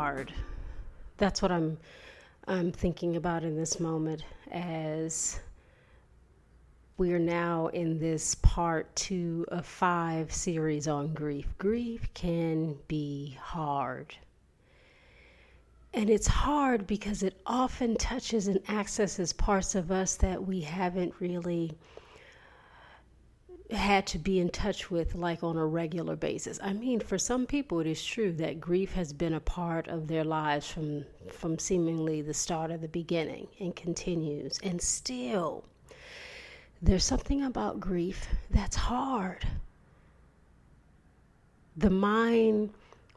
hard. That's what I'm thinking about in this moment, as we are now in this part 2 of 5 series on grief. Grief can be hard. And it's hard because it often touches and accesses parts of us that we haven't really had to be in touch with, like on a regular basis. I mean, for some people it is true that grief has been a part of their lives from seemingly the start of the beginning and continues. And still, there's something about grief that's hard. The mind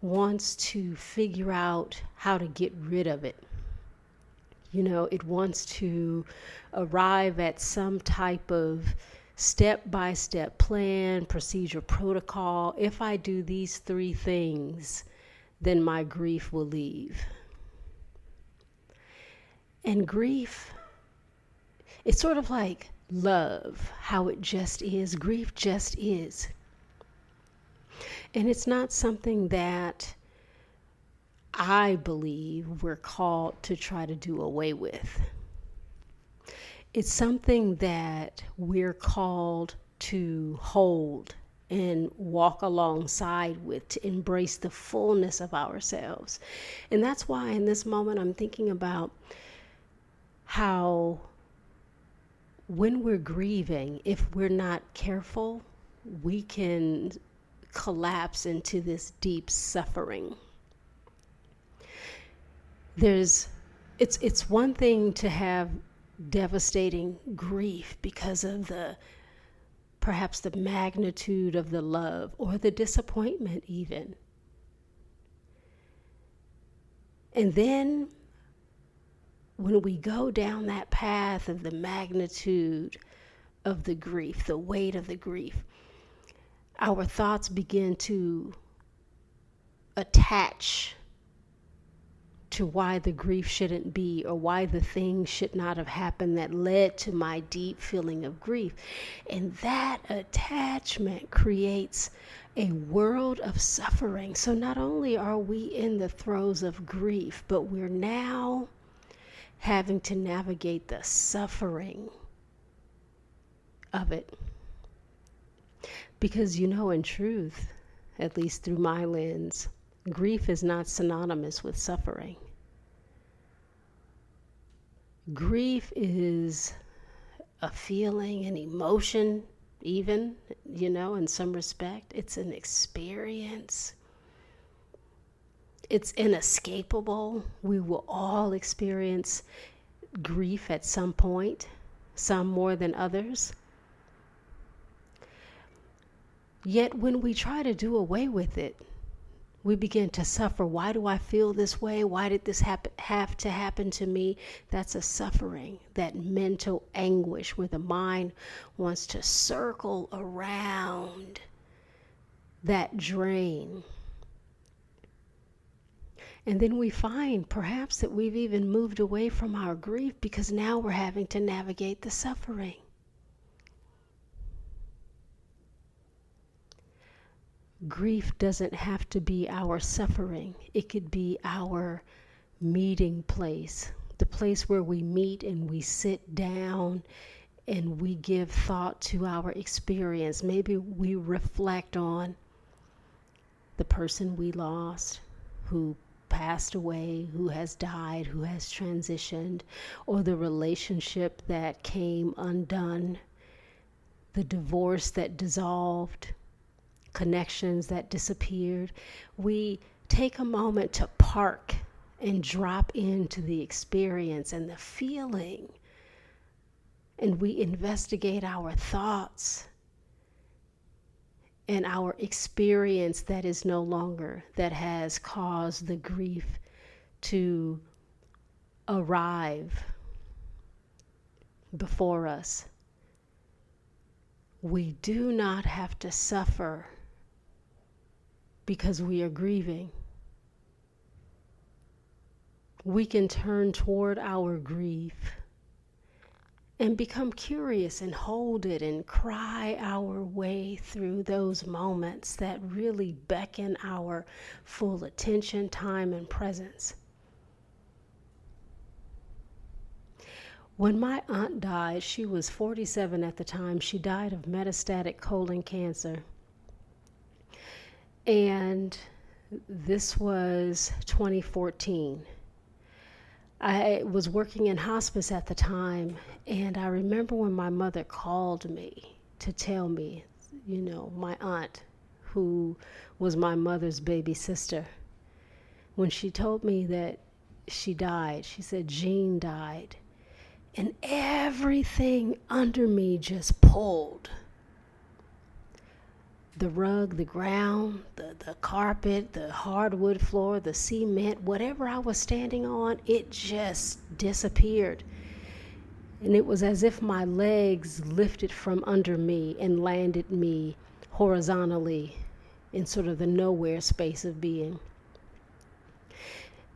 wants to figure out how to get rid of it. You know, it wants to arrive at some type of step-by-step plan, procedure, protocol. If I do these 3 things, then my grief will leave. And grief, it's sort of like love, how it just is. Grief just is. And it's not something that I believe we're called to try to do away with. It's something that we're called to hold and walk alongside with, to embrace the fullness of ourselves. And that's why in this moment I'm thinking about how when we're grieving, if we're not careful, we can collapse into this deep suffering. It's one thing to have devastating grief because of perhaps the magnitude of the love or the disappointment even. And then when we go down that path of the magnitude of the grief, the weight of the grief, our thoughts begin to attach to why the grief shouldn't be, or why the thing should not have happened that led to my deep feeling of grief. And that attachment creates a world of suffering. So not only are we in the throes of grief, but we're now having to navigate the suffering of it. Because, you know, in truth, at least through my lens, grief is not synonymous with suffering. Grief is a feeling, an emotion, even, you know, in some respect. It's an experience. It's inescapable. We will all experience grief at some point, some more than others. Yet when we try to do away with it, we begin to suffer. Why do I feel this way? Why did this have to happen to me? That's a suffering, that mental anguish where the mind wants to circle around that drain. And then we find perhaps that we've even moved away from our grief because now we're having to navigate the suffering. Grief doesn't have to be our suffering. It could be our meeting place, the place where we meet and we sit down and we give thought to our experience. Maybe we reflect on the person we lost, who passed away, who has died, who has transitioned, or the relationship that came undone, the divorce that dissolved, connections that disappeared. We take a moment to park and drop into the experience and the feeling, and we investigate our thoughts and our experience that is no longer, that has caused the grief to arrive before us. We do not have to suffer because we are grieving. We can turn toward our grief and become curious and hold it and cry our way through those moments that really beckon our full attention, time, and presence. When my aunt died, she was 47 at the time. She died of metastatic colon cancer. And this was 2014. I was working in hospice at the time, and I remember when my mother called me to tell me, my aunt, who was my mother's baby sister, when she told me that she died, she said, Jean died. And everything under me just pulled. The rug, the ground, the carpet, the hardwood floor, the cement, whatever I was standing on, it just disappeared. And it was as if my legs lifted from under me and landed me horizontally in sort of the nowhere space of being.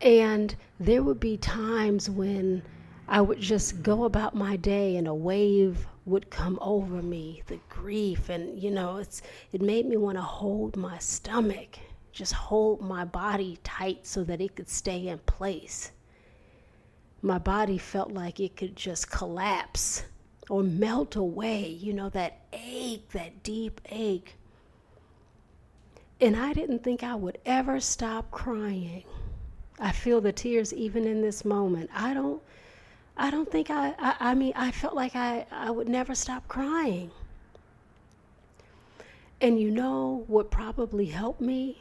And there would be times when I would just go about my day and a wave would come over me, the grief, and it made me want to hold my stomach, just hold my body tight so that it could stay in place. My body felt like it could just collapse or melt away, that ache, that deep ache. And I didn't think I would ever stop crying. I feel the tears even in this moment. I don't think I felt like I would never stop crying. And what probably helped me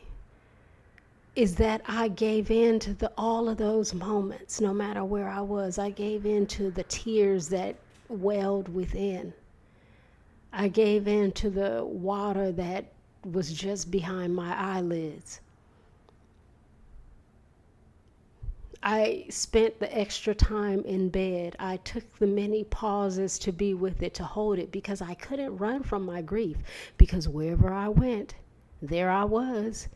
is that I gave in to all of those moments, no matter where I was. I gave in to the tears that welled within. I gave in to the water that was just behind my eyelids. I spent the extra time in bed. I took the many pauses to be with it, to hold it, because I couldn't run from my grief, because wherever I went, there I was.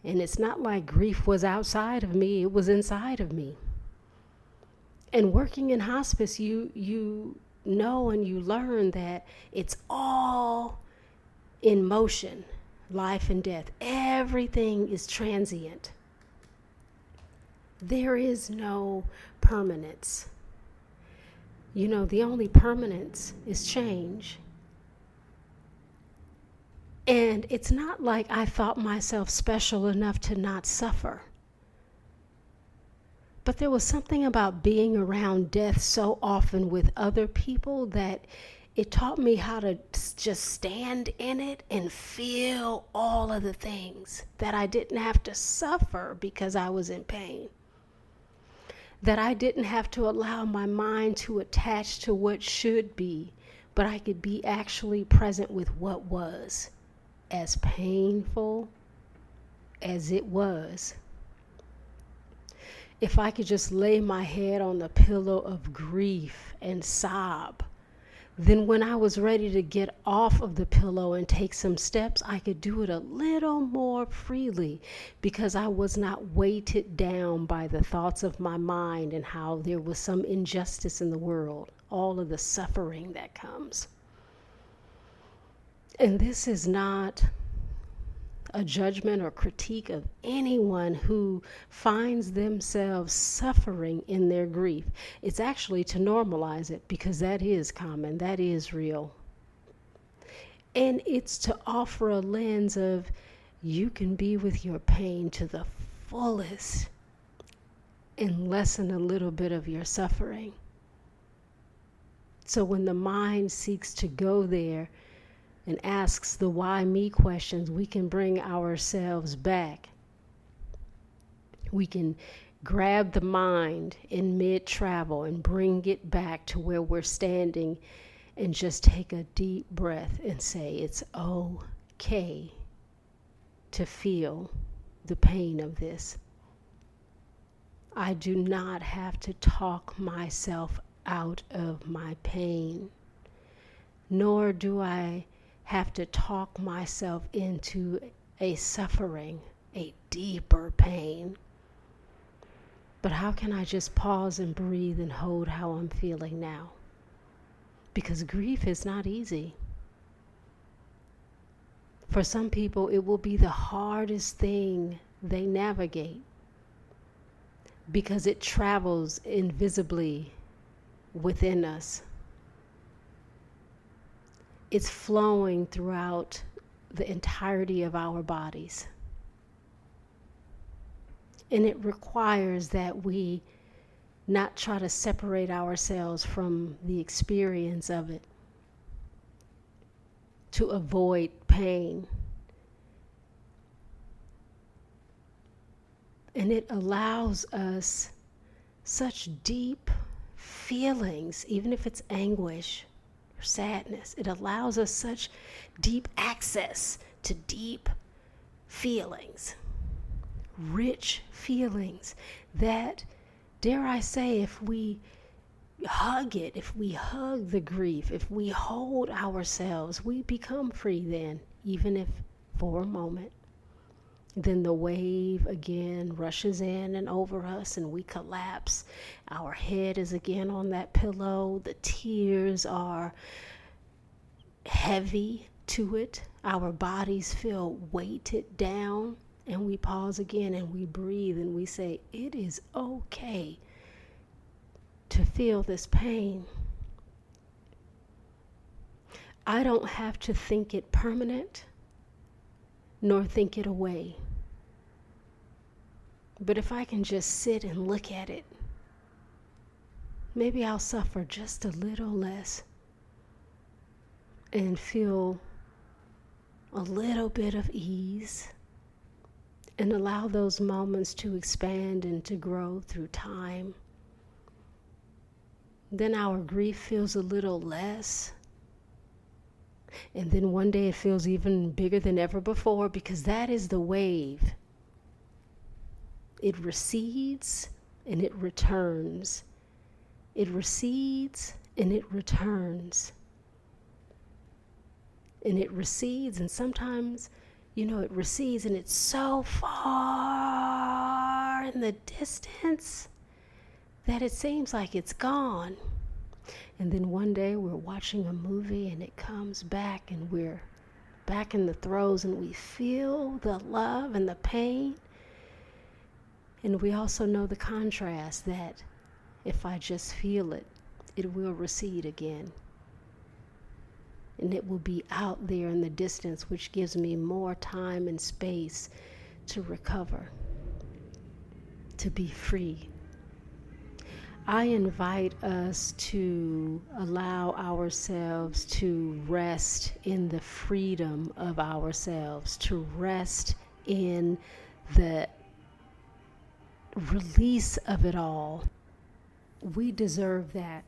And it's not like grief was outside of me, it was inside of me. And working in hospice, you know and you learn that it's all in motion, life and death. Everything is transient. There is no permanence. The only permanence is change. And it's not like I thought myself special enough to not suffer. But there was something about being around death so often with other people that it taught me how to just stand in it and feel all of the things that I didn't have to suffer because I was in pain. That I didn't have to allow my mind to attach to what should be, but I could be actually present with what was, as painful as it was. If I could just lay my head on the pillow of grief and sob, then when I was ready to get off of the pillow and take some steps, I could do it a little more freely because I was not weighted down by the thoughts of my mind and how there was some injustice in the world, all of the suffering that comes. And this is not a judgment or critique of anyone who finds themselves suffering in their grief. It's actually to normalize it, because that is common, that is real. And it's to offer a lens of you can be with your pain to the fullest and lessen a little bit of your suffering. So when the mind seeks to go there and asks the why me questions, we can bring ourselves back. We can grab the mind in mid-travel and bring it back to where we're standing and just take a deep breath and say it's okay to feel the pain of this. I do not have to talk myself out of my pain, nor do I have to talk myself into a suffering, a deeper pain. But how can I just pause and breathe and hold how I'm feeling now? because grief is not easy. For some people, it will be the hardest thing they navigate because it travels invisibly within us. It's flowing throughout the entirety of our bodies. And it requires that we not try to separate ourselves from the experience of it to avoid pain. And it allows us such deep feelings, even if it's anguish or sadness. It allows us such deep access to deep feelings, rich feelings that, dare I say, if we hug it, if we hug the grief, if we hold ourselves, we become free then, even if for a moment. Then the wave again rushes in and over us and we collapse. Our head is again on that pillow. The tears are heavy to it. Our bodies feel weighted down, and we pause again and we breathe and we say, it is okay to feel this pain. I don't have to think it permanent nor think it away. But if I can just sit and look at it, maybe I'll suffer just a little less and feel a little bit of ease and allow those moments to expand and to grow through time. Then our grief feels a little less. And then one day it feels even bigger than ever before, because that is the wave. It recedes and it returns. It recedes and it returns. And it recedes, and sometimes, it recedes and it's so far in the distance that it seems like it's gone. And then one day we're watching a movie and it comes back and we're back in the throes and we feel the love and the pain. And we also know the contrast that if I just feel it, it will recede again. And it will be out there in the distance, which gives me more time and space to recover, to be free. I invite us to allow ourselves to rest in the freedom of ourselves, to rest in the release of it all. We deserve that.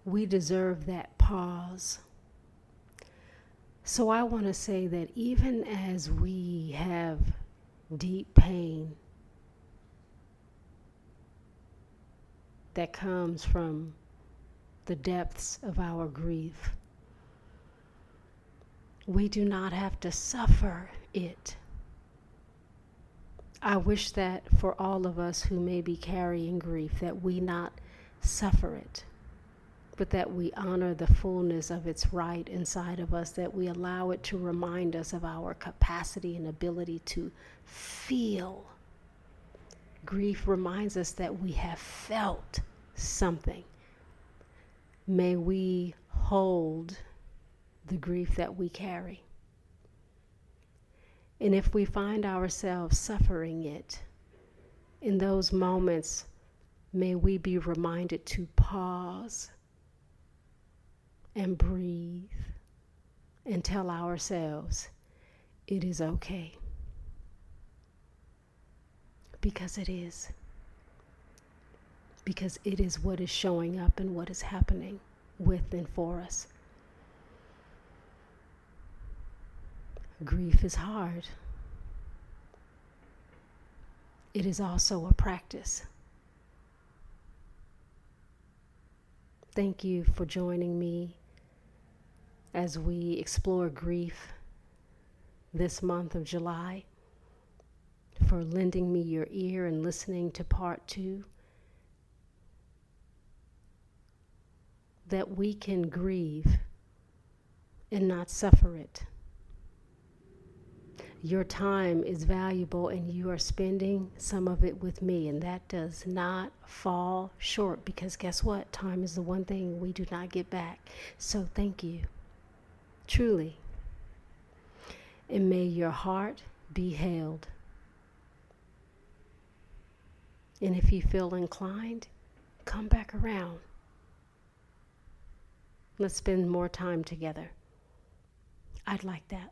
We deserve that pause. So I want to say that even as we have deep pain that comes from the depths of our grief, we do not have to suffer it. I wish that for all of us who may be carrying grief, that we not suffer it, but that we honor the fullness of its right inside of us, that we allow it to remind us of our capacity and ability to feel. Grief reminds us that we have felt something. May we hold the grief that we carry. And if we find ourselves suffering it, in those moments, may we be reminded to pause and breathe and tell ourselves it is okay. Because it is. Because it is what is showing up and what is happening with and for us. Grief is hard. It is also a practice. Thank you for joining me as we explore grief this month of July, for lending me your ear and listening to part 2. that we can grieve and not suffer it. Your time is valuable and you are spending some of it with me, and that does not fall short, because guess what? Time is the one thing we do not get back. So thank you, truly. And may your heart be held. And if you feel inclined, come back around. Let's spend more time together. I'd like that.